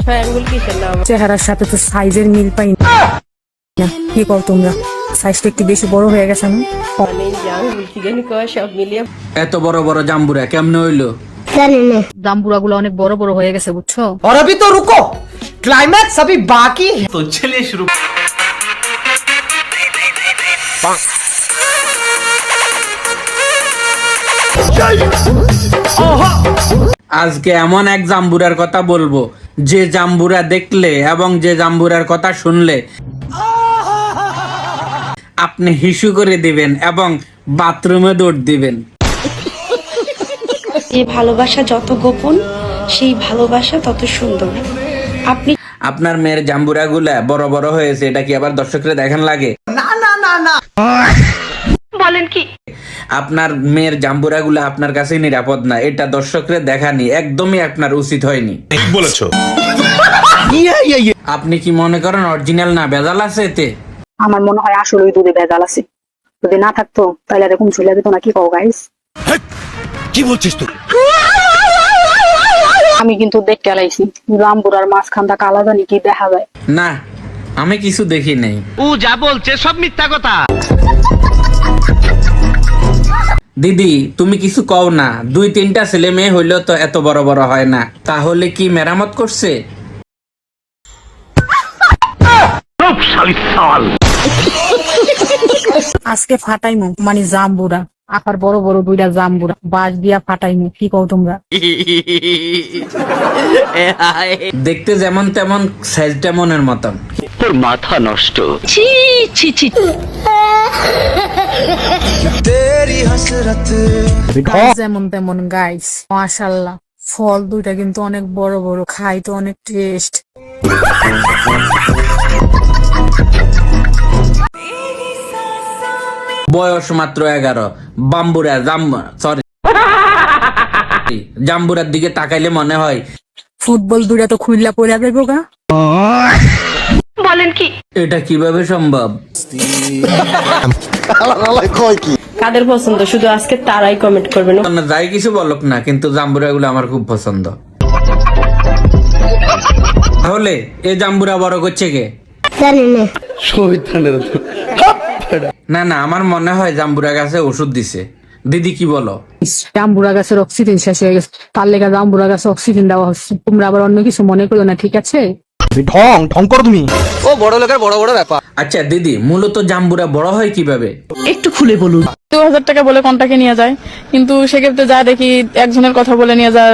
ট্রায়াঙ্গুল কিসের নাম? চেহারার সাথে তো সাইজের মিল পাই না। কি কর তোমরা? সাইজটা একটু বেশি বড় হয়ে গেছে না? মানে জাঙ্গুল কি জানি কয় সব মিলিয়ে এত বড় বড় জাম্বুরা কেমনে হইলো? জাম্বুরা গুলো অনেক বড় বড় হয়ে গেছে বুঝছো? और अभी तो रुको, क्लाइमैक्स अभी बाकी है। तो चलिए शुरू। আজকে এমন এক জাম্বুরার কথা বলবো যে জাম্বুরা দেখলে এবং যে জাম্বুরার কথা শুনলে আপনি হিসু করে দিবেন এবং বাথরুমে দৌড় দিবেন। যে ভালোবাসা যত গোপন, সেই ভালোবাসা তত সুন্দর। আপনি আপনার মেয়ের জাম্বুরা গুলা বড় বড় হয়েছে, এটা কি আবার দর্শকরা দেখান লাগে? বলেন কি? আপনার মেয়ের জাম্বুরা গুলা আপনার কাছে নিরাপদ না, এটা দর্শকরা দেখানি একদমই আপনার উচিত হয়নি। ঠিক বলেছো। আপনি কি মনে করেন অরিজিনাল না ভেজাল আছে এতে? আমার মনে হয় আসলে ওই দুধে ভেজাল আছে। যদি না থাকতো তাহলে এরকম চলে যেত না। কি কও গাইস? কি বলছিস তুই? আমি কিন্তু দেখতে লাইছি জাম্বুরার মাঝখান থেকে আলাদা নাকি দেখা যায়। না, আমি কিছু দেখি নাই। ও যা বলছে সব মিথ্যা কথা। দিদি তুমি কিছু কও না, 2-3টা ছেলে মেয়ে হইলেও তো এত বড় বড় হয় না, তাহলে কি মেরামত করছে? আজকে ফাটাইমু মানে জাম্বুরা, আকার বড় বড় দুইটা জাম্বুরা বাঁশ দিয়া ফাটাইমু। কি কও তোমরা? দেখতে যেমন তেমন, সাইজটা মনের মতন। তোর মাথা নষ্ট। ছি ছি ছি। যেমন তেমন গাইস, মাশাআল্লাহ। ফল দুইটা কিন্তু অনেক বড় বড়, খাই তো অনেক টেস্ট। বয়স মাত্র 11। বাম্বুরা জাম্বুরার দিকে তাকাইলে মনে হয় ফুটবল দুইটা তো খুইল্লা পড়া দেবো গা। বলেন কি? এটা কিভাবে সম্ভব? কাদের পছন্দ শুধু আজকে তারাই কমেন্ট করবেন। না, যাই কিছু বলক না, কিন্তু জাম্বুরা গুলো আমার খুব পছন্দ। তাহলে এই জাম্বুরা বড় করছে কে? না না, আমার মনে হয় জাম্বুরা গাছে ওষুধ দিছে। দিদি কি বলো? জাম্বুরা গাছের অক্সিজেন শেষ হয়ে গেছে, তার লেগে জাম্বুরা গাছে অক্সিজেন দেওয়া হচ্ছে। তোমরা আবার অন্য কিছু মনে করো না, ঠিক আছে? ঢং করো তুমি। ও বড় লোকের বড় বড় ব্যাপার। আচ্ছা দিদি, মূলত জাম্বুরা বড় হয় কিভাবে? একটু খুলে বলুন। 2000 টাকা বলে কোনটাকে নিয়ে যায়, কিন্তু সেক্ষেত্রে যা দেখি একজনের কথা বলে নিয়ে যায়